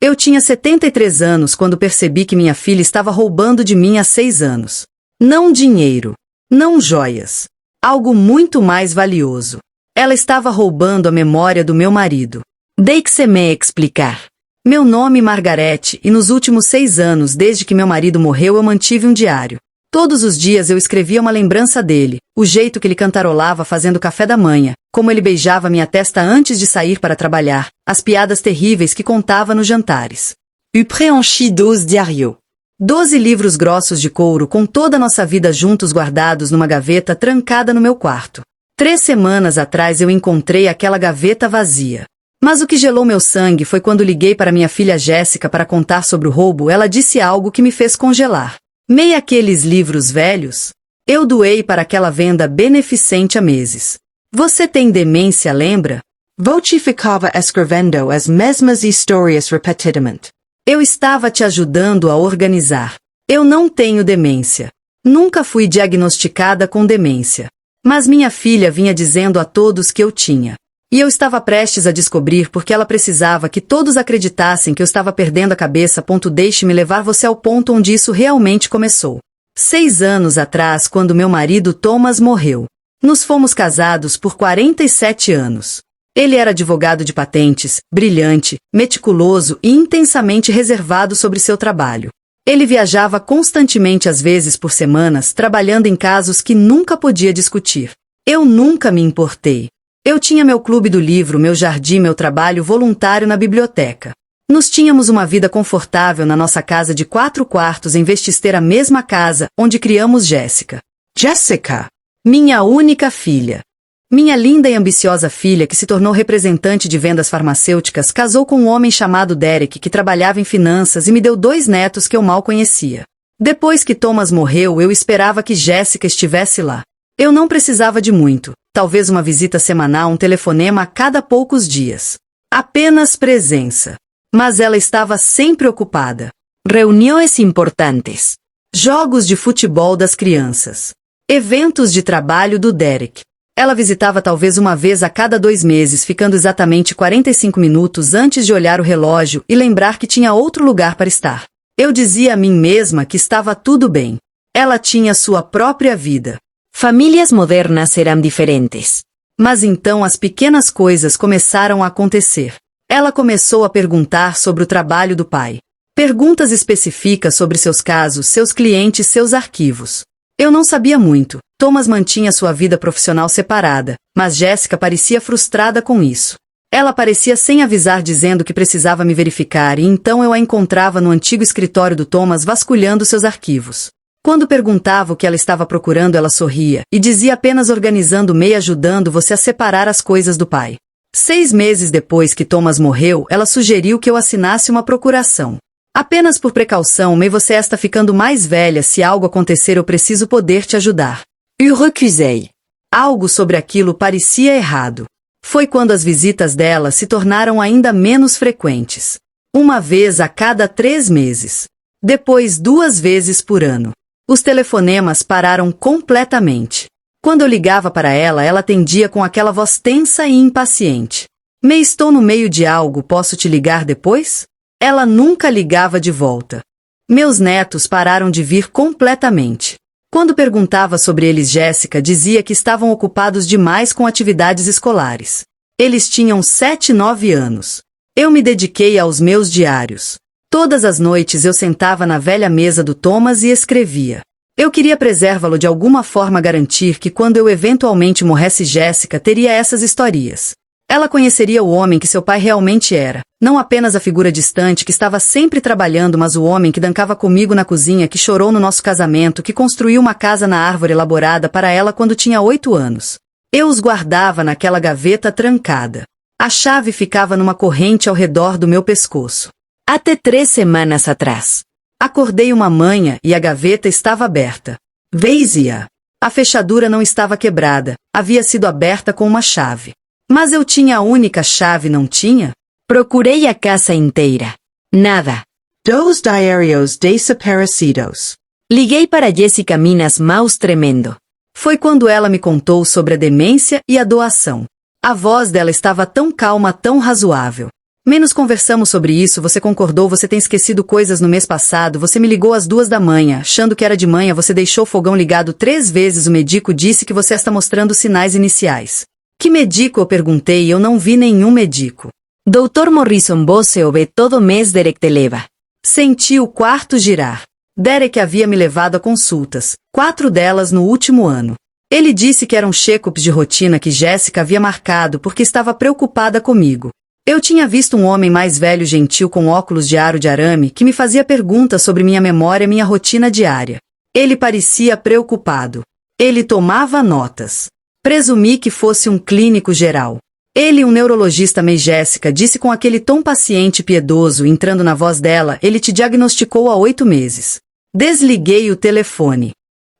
Eu tinha 73 anos quando percebi que minha filha estava roubando de mim há 6 anos. Não dinheiro. Não joias. Algo muito mais valioso. Ela estava roubando a memória do meu marido. Deixe-me explicar. Meu nome é Margarete e nos últimos 6 anos, desde que meu marido morreu, eu mantive um diário. Todos os dias eu escrevia uma lembrança dele, o jeito que ele cantarolava fazendo café da manhã, como ele beijava minha testa antes de sair para trabalhar, as piadas terríveis que contava nos jantares. Eu preenchi 12 diários. 12 livros grossos de couro com toda a nossa vida juntos guardados numa gaveta trancada no meu quarto. 3 semanas atrás eu encontrei aquela gaveta vazia. Mas o que gelou meu sangue foi quando liguei para minha filha Jéssica para contar sobre o roubo. Ela disse algo que me fez congelar. Meia aqueles livros velhos? Eu doei para aquela venda beneficente há meses. Você tem demência, lembra? Você ficava escrevendo as mesmas histórias repetidamente. Eu estava te ajudando a organizar. Eu não tenho demência. Nunca fui diagnosticada com demência. Mas minha filha vinha dizendo a todos que eu tinha. E eu estava prestes a descobrir porque ela precisava que todos acreditassem que eu estava perdendo a cabeça. Deixe-me levar você ao ponto onde isso realmente começou. 6 anos atrás, quando meu marido Thomas morreu. Nos fomos casados por 47 anos. Ele era advogado de patentes, brilhante, meticuloso e intensamente reservado sobre seu trabalho. Ele viajava constantemente às vezes por semanas, trabalhando em casos que nunca podia discutir. Eu nunca me importei. Eu tinha meu clube do livro, meu jardim, meu trabalho voluntário na biblioteca. Nós tínhamos uma vida confortável na nossa casa de 4 quartos em vez de ter a mesma casa onde criamos Jéssica. Jéssica! Minha única filha. Minha linda e ambiciosa filha, que se tornou representante de vendas farmacêuticas, casou com um homem chamado Derek, que trabalhava em finanças e me deu 2 netos que eu mal conhecia. Depois que Thomas morreu, eu esperava que Jéssica estivesse lá. Eu não precisava de muito. Talvez uma visita semanal, um telefonema a cada poucos dias. Apenas presença. Mas ela estava sempre ocupada. Reuniões importantes. Jogos de futebol das crianças. Eventos de trabalho do Derek. Ela visitava talvez uma vez a cada 2 meses, ficando exatamente 45 minutos antes de olhar o relógio e lembrar que tinha outro lugar para estar. Eu dizia a mim mesma que estava tudo bem. Ela tinha sua própria vida. Famílias modernas serão diferentes. Mas então as pequenas coisas começaram a acontecer. Ela começou a perguntar sobre o trabalho do pai. Perguntas específicas sobre seus casos, seus clientes, seus arquivos. Eu não sabia muito. Thomas mantinha sua vida profissional separada, mas Jéssica parecia frustrada com isso. Ela aparecia sem avisar dizendo que precisava me verificar e então eu a encontrava no antigo escritório do Thomas vasculhando seus arquivos. Quando perguntava o que ela estava procurando, ela sorria e dizia apenas organizando e ajudando você a separar as coisas do pai. 6 meses depois que Thomas morreu, ela sugeriu que eu assinasse uma procuração. Apenas por precaução, você está ficando mais velha, se algo acontecer eu preciso poder te ajudar. Eu recusei. Algo sobre aquilo parecia errado. Foi quando as visitas dela se tornaram ainda menos frequentes. Uma vez a cada 3 meses. Depois 2 vezes por ano. Os telefonemas pararam completamente. Quando eu ligava para ela, ela atendia com aquela voz tensa e impaciente. Estou no meio de algo, posso te ligar depois? Ela nunca ligava de volta. Meus netos pararam de vir completamente. Quando perguntava sobre eles, Jéssica dizia que estavam ocupados demais com atividades escolares. Eles tinham 7 e 9 anos. Eu me dediquei aos meus diários. Todas as noites eu sentava na velha mesa do Thomas e escrevia. Eu queria preservá-lo de alguma forma, garantir que quando eu eventualmente morresse, Jéssica teria essas historias. Ela conheceria o homem que seu pai realmente era, não apenas a figura distante que estava sempre trabalhando, mas o homem que dancava comigo na cozinha, que chorou no nosso casamento, que construiu uma casa na árvore elaborada para ela quando tinha 8 anos. Eu os guardava naquela gaveta trancada. A chave ficava numa corrente ao redor do meu pescoço. Até 3 semanas atrás. Acordei uma manhã e a gaveta estava aberta. Vazia. A fechadura não estava quebrada, havia sido aberta com uma chave. Mas eu tinha a única chave, não tinha? Procurei a casa inteira. Nada. 2 diários desaparecidos. Liguei para Jéssica, minhas mãos tremendo. Foi quando ela me contou sobre a demência e a doação. A voz dela estava tão calma, tão razoável. Menos conversamos sobre isso, você concordou, você tem esquecido coisas no mês passado, você me ligou às 2 da manhã, achando que era de manhã, você deixou o fogão ligado 3 vezes, o médico disse que você está mostrando sinais iniciais. Que médico? Eu perguntei, eu não vi nenhum médico. Dr. Morrison, você o vê todo mês, Derek te leva. Senti o quarto girar. Derek havia me levado a consultas, 4 delas no último ano. Ele disse que eram check-ups de rotina que Jéssica havia marcado porque estava preocupada comigo. Eu tinha visto um homem mais velho gentil com óculos de aro de arame que me fazia perguntas sobre minha memória e minha rotina diária. Ele parecia preocupado. Ele tomava notas. Presumi que fosse um clínico geral. Ele, um neurologista, May Jéssica, disse com aquele tom paciente e piedoso, entrando na voz dela, ele te diagnosticou há 8 meses. Desliguei o telefone.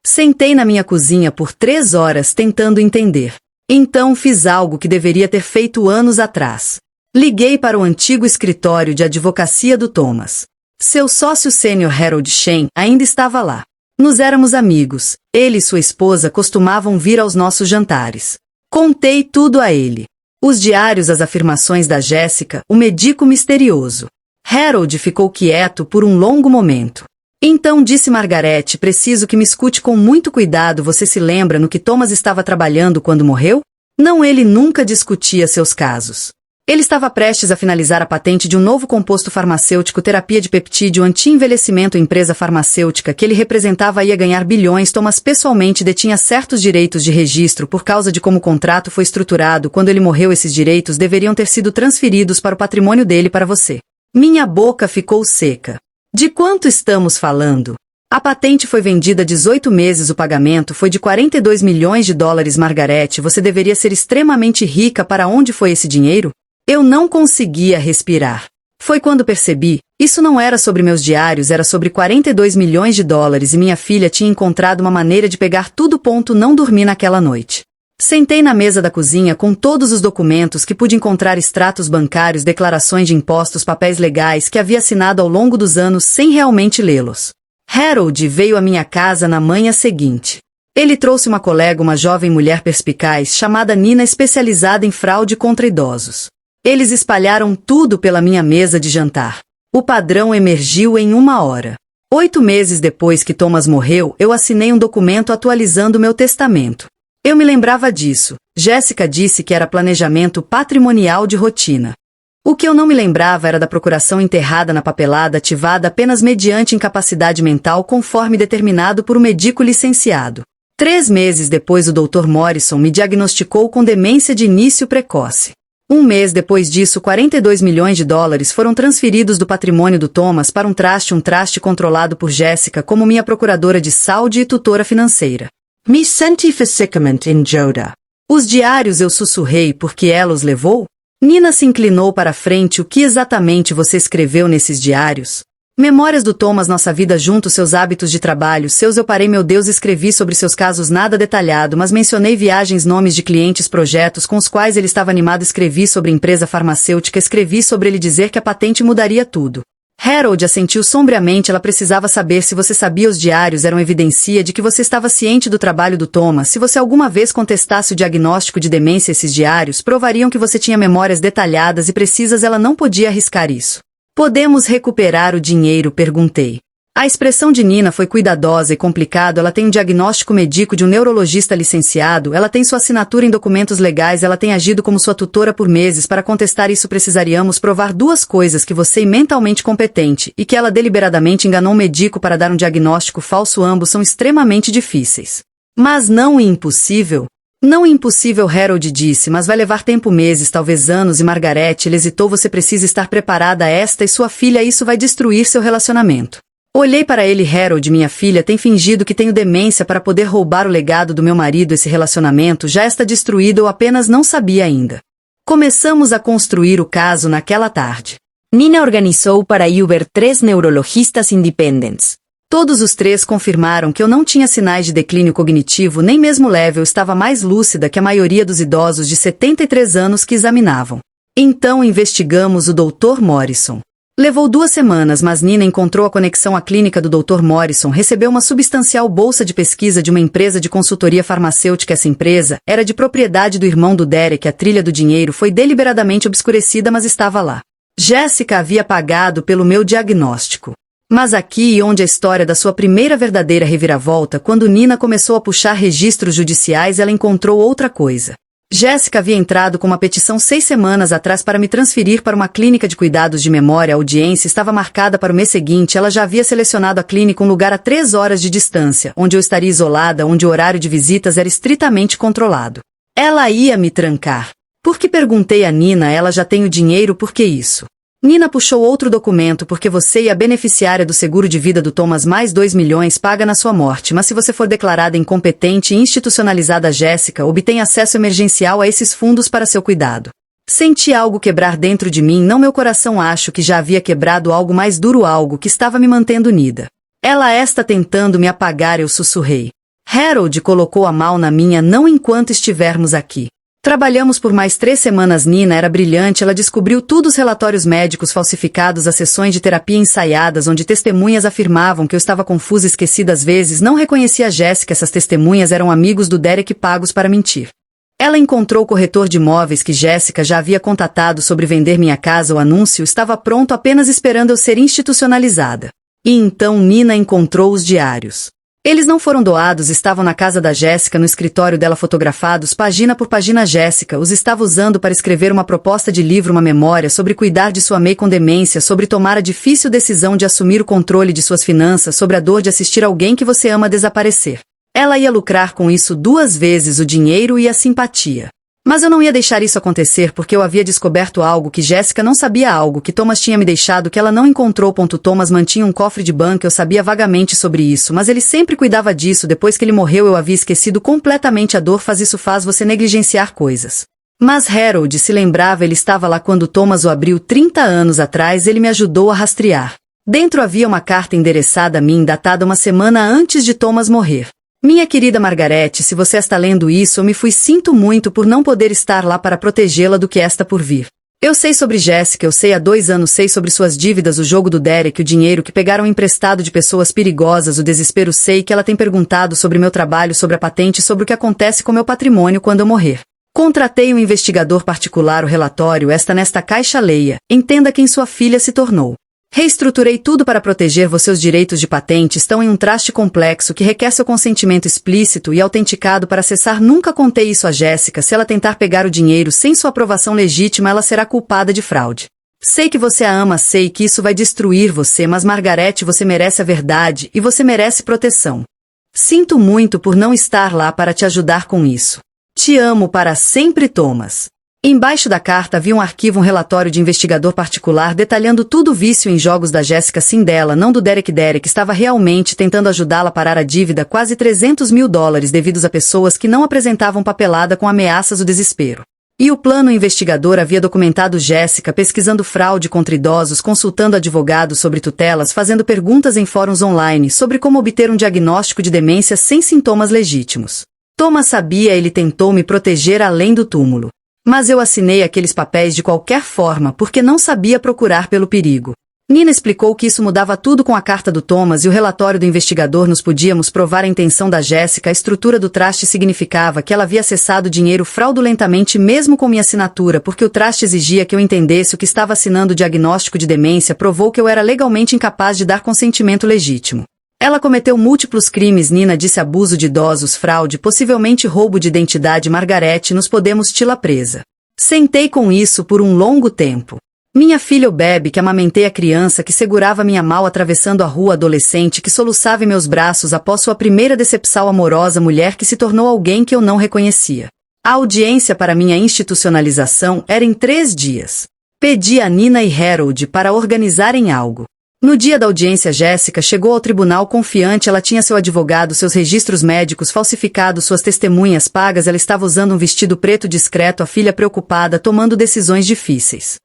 Sentei na minha cozinha por 3 horas tentando entender. Então fiz algo que deveria ter feito anos atrás. Liguei para o antigo escritório de advocacia do Thomas. Seu sócio sênior Harold Shen ainda estava lá. Nos éramos amigos. Ele e sua esposa costumavam vir aos nossos jantares. Contei tudo a ele. Os diários, as afirmações da Jéssica, o médico misterioso. Harold ficou quieto por um longo momento. Então disse Margaret, preciso que me escute com muito cuidado, você se lembra no que Thomas estava trabalhando quando morreu? Não, ele nunca discutia seus casos. Ele estava prestes a finalizar a patente de um novo composto farmacêutico, terapia de peptídeo anti-envelhecimento, empresa farmacêutica que ele representava ia ganhar bilhões. Thomas pessoalmente detinha certos direitos de registro por causa de como o contrato foi estruturado. Quando ele morreu, esses direitos deveriam ter sido transferidos para o patrimônio dele para você. Minha boca ficou seca. De quanto estamos falando? A patente foi vendida há 18 meses, o pagamento foi de 42 milhões de dólares. Margaret, você deveria ser extremamente rica. Para onde foi esse dinheiro? Eu não conseguia respirar. Foi quando percebi, isso não era sobre meus diários, era sobre 42 milhões de dólares e minha filha tinha encontrado uma maneira de pegar tudo. Não dormi naquela noite. Sentei na mesa da cozinha com todos os documentos que pude encontrar, extratos bancários, declarações de impostos, papéis legais que havia assinado ao longo dos anos sem realmente lê-los. Harold veio à minha casa na manhã seguinte. Ele trouxe uma colega, uma jovem mulher perspicaz chamada Nina, especializada em fraude contra idosos. Eles espalharam tudo pela minha mesa de jantar. O padrão emergiu em 1 hora. 8 meses depois que Thomas morreu, eu assinei um documento atualizando meu testamento. Eu me lembrava disso. Jéssica disse que era planejamento patrimonial de rotina. O que eu não me lembrava era da procuração enterrada na papelada, ativada apenas mediante incapacidade mental conforme determinado por um médico licenciado. 3 meses depois, o Dr. Morrison me diagnosticou com demência de início precoce. 1 mês depois disso, 42 milhões de dólares foram transferidos do patrimônio do Thomas para um traste controlado por Jéssica como minha procuradora de saúde e tutora financeira. Me senti fisicamente injurada. Os diários, eu sussurrei, porque ela os levou? Nina se inclinou para a frente. O que exatamente você escreveu nesses diários? Memórias do Thomas, nossa vida juntos, seus hábitos de trabalho, seus. Eu parei, meu Deus, escrevi sobre seus casos, nada detalhado, mas mencionei viagens, nomes de clientes, projetos com os quais ele estava animado, escrevi sobre empresa farmacêutica, escrevi sobre ele dizer que a patente mudaria tudo. Harold assentiu sombriamente, ela precisava saber se você sabia, os diários eram evidência de que você estava ciente do trabalho do Thomas, se você alguma vez contestasse o diagnóstico de demência, esses diários provariam que você tinha memórias detalhadas e precisas, ela não podia arriscar isso. Podemos recuperar o dinheiro? Perguntei. A expressão de Nina foi cuidadosa e complicado. Ela tem um diagnóstico médico de um neurologista licenciado, ela tem sua assinatura em documentos legais, ela tem agido como sua tutora por meses. Para contestar isso precisaríamos provar 2 coisas: que você é mentalmente competente e que ela deliberadamente enganou o médico para dar um diagnóstico falso. Ambos são extremamente difíceis. Mas não impossível. Não impossível, Harold disse, mas vai levar tempo, meses, talvez anos. E Margaret, ele hesitou, você precisa estar preparada, esta e sua filha, isso vai destruir seu relacionamento. Olhei para ele. Harold, minha filha tem fingido que tenho demência para poder roubar o legado do meu marido. Esse relacionamento já está destruído, eu apenas não sabia ainda. Começamos a construir o caso naquela tarde. Nina organizou para Uber 3 neurologistas independentes. Todos os 3 confirmaram que eu não tinha sinais de declínio cognitivo, nem mesmo leve. Eu estava mais lúcida que a maioria dos idosos de 73 anos que examinavam. Então investigamos o Dr. Morrison. Levou 2 semanas, mas Nina encontrou a conexão à clínica do Dr. Morrison, recebeu uma substancial bolsa de pesquisa de uma empresa de consultoria farmacêutica. Essa empresa era de propriedade do irmão do Derek. A trilha do dinheiro foi deliberadamente obscurecida, mas estava lá. Jéssica havia pagado pelo meu diagnóstico. Mas aqui onde a história da sua primeira verdadeira reviravolta, quando Nina começou a puxar registros judiciais, ela encontrou outra coisa. Jéssica havia entrado com uma petição 6 semanas atrás para me transferir para uma clínica de cuidados de memória. A audiência estava marcada para o mês seguinte. Ela já havia selecionado a clínica um lugar a 3 horas de distância, onde eu estaria isolada, onde o horário de visitas era estritamente controlado. Ela ia me trancar. Porque perguntei a Nina, ela já tem o dinheiro, por que isso? Nina puxou outro documento, porque você e a beneficiária do seguro de vida do Thomas mais 2 milhões paga na sua morte, mas se você for declarada incompetente e institucionalizada, Jéssica obtém acesso emergencial a esses fundos para seu cuidado. Senti algo quebrar dentro de mim, não meu coração, acho que já havia quebrado algo mais duro, algo que estava me mantendo unida. Ela está tentando me apagar, eu sussurrei. Harold colocou a mão na minha, não enquanto estivermos aqui. Trabalhamos por mais 3 semanas. Nina era brilhante, ela descobriu tudo, os relatórios médicos falsificados, as sessões de terapia ensaiadas onde testemunhas afirmavam que eu estava confusa, esquecida às vezes, não reconhecia Jéssica. Essas testemunhas eram amigos do Derek pagos para mentir. Ela encontrou o corretor de imóveis que Jéssica já havia contatado sobre vender minha casa. O anúncio estava pronto, apenas esperando eu ser institucionalizada. E então Nina encontrou os diários. Eles não foram doados, estavam na casa da Jéssica, no escritório dela, fotografados página por página. Jéssica os estava usando para escrever uma proposta de livro, uma memória sobre cuidar de sua mãe com demência, sobre tomar a difícil decisão de assumir o controle de suas finanças, sobre a dor de assistir alguém que você ama desaparecer. Ela ia lucrar com isso 2 vezes o dinheiro e a simpatia. Mas eu não ia deixar isso acontecer, porque eu havia descoberto algo que Jéssica não sabia, algo que Thomas tinha me deixado que ela não encontrou. Thomas mantinha um cofre de banco, eu sabia vagamente sobre isso, mas ele sempre cuidava disso. Depois que ele morreu eu havia esquecido completamente. A dor faz você negligenciar coisas. Mas Harold se lembrava, ele estava lá quando Thomas o abriu 30 anos atrás, ele me ajudou a rastrear. Dentro havia uma carta endereçada a mim, datada 1 semana antes de Thomas morrer. Minha querida Margarete, se você está lendo isso, eu me fui, sinto muito por não poder estar lá para protegê-la do que está por vir. Eu sei sobre Jéssica, eu sei há 2 anos, sei sobre suas dívidas, o jogo do Derek, o dinheiro que pegaram emprestado de pessoas perigosas, o desespero, sei que ela tem perguntado sobre meu trabalho, sobre a patente, sobre o que acontece com meu patrimônio quando eu morrer. Contratei um investigador particular, o relatório está nesta caixa, leia, entenda quem sua filha se tornou. Reestruturei tudo para proteger você. Os direitos de patente estão em um traste complexo que requer seu consentimento explícito e autenticado para acessar. Nunca contei isso a Jéssica. Se ela tentar pegar o dinheiro sem sua aprovação legítima, ela será culpada de fraude. Sei que você a ama, sei que isso vai destruir você, mas Margarete, você merece a verdade e você merece proteção. Sinto muito por não estar lá para te ajudar com isso. Te amo para sempre, Thomas. Embaixo da carta havia um arquivo, um relatório de investigador particular detalhando tudo o vício em jogos da Jéssica, sim, dela, não do Derek. Derek estava realmente tentando ajudá-la a parar a dívida, quase $300 mil devidos a pessoas que não apresentavam papelada com ameaças, o desespero. E o plano investigador havia documentado Jéssica pesquisando fraude contra idosos, consultando advogados sobre tutelas, fazendo perguntas em fóruns online sobre como obter um diagnóstico de demência sem sintomas legítimos. Thomas sabia, ele tentou me proteger além do túmulo. Mas eu assinei aqueles papéis de qualquer forma porque não sabia procurar pelo perigo. Nina explicou que isso mudava tudo com a carta do Thomas e o relatório do investigador. Nos podíamos provar a intenção da Jéssica. A estrutura do traste significava que ela havia acessado dinheiro fraudulentamente mesmo com minha assinatura, porque o traste exigia que eu entendesse o que estava assinando. O diagnóstico de demência provou que eu era legalmente incapaz de dar consentimento legítimo. Ela cometeu múltiplos crimes, Nina disse, abuso de idosos, fraude, possivelmente roubo de identidade. Margarete, nos podemos tê-la presa. Sentei com isso por um longo tempo. Minha filha, o bebê que amamentei, a criança que segurava minha mão atravessando a rua, adolescente que soluçava em meus braços após sua primeira decepção amorosa, mulher que se tornou alguém que eu não reconhecia. A audiência para minha institucionalização era em 3 dias. Pedi a Nina e Harold para organizarem algo. No dia da audiência, Jéssica chegou ao tribunal confiante. Ela tinha seu advogado, seus registros médicos falsificados, suas testemunhas pagas. Ela estava usando um vestido preto discreto, a filha preocupada, tomando decisões difíceis.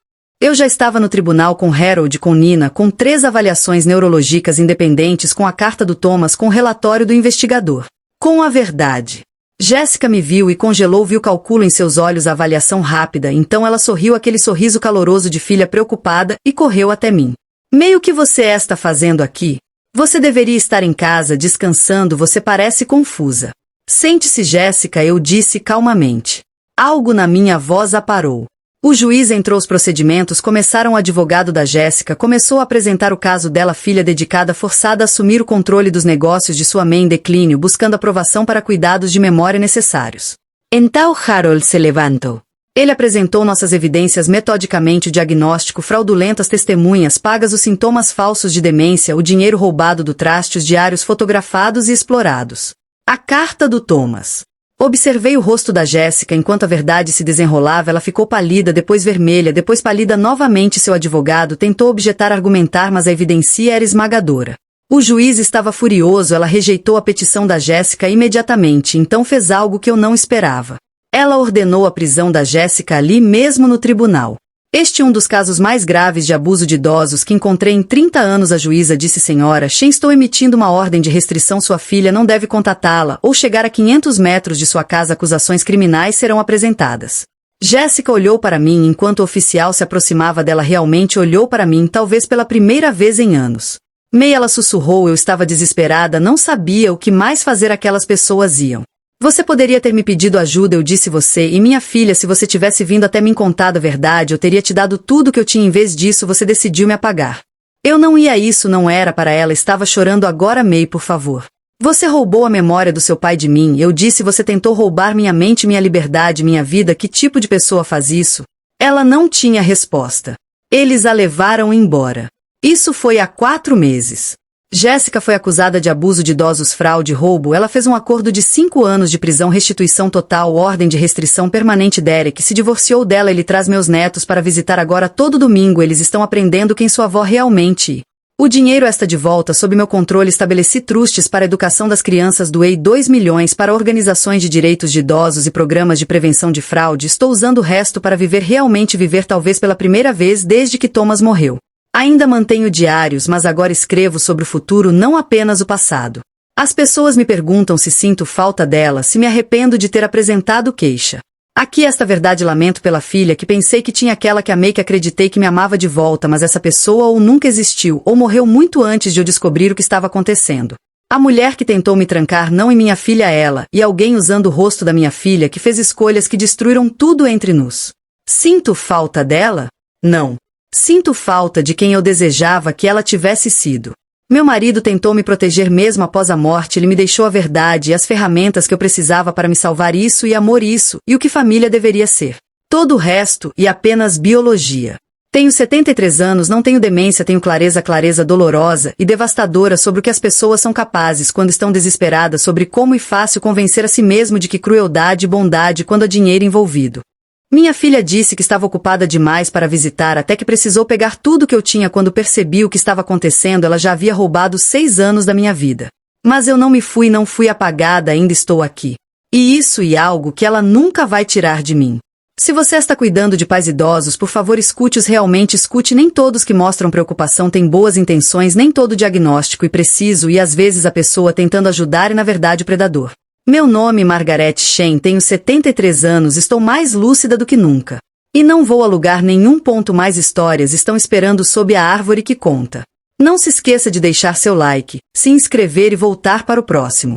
Eu já estava no tribunal com Harold, com Nina, com 3 avaliações neurológicas independentes, com a carta do Thomas, com o relatório do investigador. Com a verdade. Jéssica me viu e congelou, viu cálculo em seus olhos, a avaliação rápida, então ela sorriu, aquele sorriso caloroso de filha preocupada, e correu até mim. Meio que você está fazendo aqui? Você deveria estar em casa, descansando, você parece confusa. Sente-se, Jéssica, eu disse calmamente. Algo na minha voz aparou. O juiz entrou os procedimentos, começaram o advogado da Jéssica, começou a apresentar o caso dela, filha dedicada forçada a assumir o controle dos negócios de sua mãe em declínio, buscando aprovação para cuidados de memória necessários. Então Harold se levantou. Ele apresentou nossas evidências metodicamente, o diagnóstico, fraudulentas testemunhas, pagas, os sintomas falsos de demência, o dinheiro roubado do traste, os diários fotografados e explorados. A carta do Thomas. Observei o rosto da Jéssica enquanto a verdade se desenrolava. Ela ficou pálida, depois vermelha, depois pálida novamente. Seu advogado tentou objetar, argumentar, mas a evidência era esmagadora. O juiz estava furioso. Ela rejeitou a petição da Jéssica imediatamente, então fez algo que eu não esperava. Ela ordenou a prisão da Jéssica ali mesmo no tribunal. Este é um dos casos mais graves de abuso de idosos que encontrei em 30 anos. A juíza disse: Senhora Shen, estou emitindo uma ordem de restrição. Sua filha não deve contatá-la ou chegar a 500 metros de sua casa. Acusações criminais serão apresentadas. Jéssica olhou para mim enquanto o oficial se aproximava dela. Realmente olhou para mim, talvez pela primeira vez em anos. Ela sussurrou. Eu estava desesperada, não sabia o que mais fazer. Aquelas pessoas iam. Você poderia ter me pedido ajuda, eu disse. Você e minha filha, se você tivesse vindo até me contado a verdade, eu teria te dado tudo que eu tinha. Em vez disso, você decidiu me apagar. Eu não ia. Isso não era para ela. Estava chorando agora. May, por favor. Você roubou a memória do seu pai de mim. Eu disse. Você tentou roubar minha mente, minha liberdade, minha vida. Que tipo de pessoa faz isso? Ela não tinha resposta. Eles a levaram embora. Isso foi há 4 meses. Jéssica foi acusada de abuso de idosos, fraude e roubo. Ela fez um acordo de 5 anos de prisão, restituição total, ordem de restrição permanente. Derek se divorciou dela. Ele traz meus netos para visitar agora todo domingo. Eles estão aprendendo quem sua avó realmente é. O dinheiro está de volta sob meu controle. Estabeleci trustes para a educação das crianças. Doei 2 milhões para organizações de direitos de idosos e programas de prevenção de fraude. Estou usando o resto para viver, realmente viver, talvez pela primeira vez desde que Thomas morreu. Ainda mantenho diários, mas agora escrevo sobre o futuro, não apenas o passado. As pessoas me perguntam se sinto falta dela, se me arrependo de ter apresentado queixa. Aqui esta verdade: lamento pela filha que pensei que tinha, aquela que amei, que acreditei que me amava de volta, mas essa pessoa ou nunca existiu, ou morreu muito antes de eu descobrir o que estava acontecendo. A mulher que tentou me trancar, não, e minha filha, ela, e alguém usando o rosto da minha filha que fez escolhas que destruíram tudo entre nós. Sinto falta dela? Não. Sinto falta de quem eu desejava que ela tivesse sido. Meu marido tentou me proteger mesmo após a morte. Ele me deixou a verdade e as ferramentas que eu precisava para me salvar. Isso e amor, isso, e o que família deveria ser. Todo o resto, e apenas biologia. Tenho 73 anos, não tenho demência, tenho clareza dolorosa e devastadora sobre o que as pessoas são capazes quando estão desesperadas, sobre como é fácil convencer a si mesmo de que crueldade e bondade quando há dinheiro envolvido. Minha filha disse que estava ocupada demais para visitar, até que precisou pegar tudo que eu tinha. Quando percebi o que estava acontecendo, ela já havia roubado 6 anos da minha vida. Mas eu não me fui, não fui apagada, ainda estou aqui. E isso é algo que ela nunca vai tirar de mim. Se você está cuidando de pais idosos, por favor, escute-os, realmente escute. Nem todos que mostram preocupação têm boas intenções, nem todo diagnóstico é preciso, e às vezes a pessoa tentando ajudar é na verdade o predador. Meu nome é Margaret Shen, tenho 73 anos, estou mais lúcida do que nunca. E não vou a lugar nenhum. Mais histórias estão esperando sob a árvore que conta. Não se esqueça de deixar seu like, se inscrever e voltar para o próximo.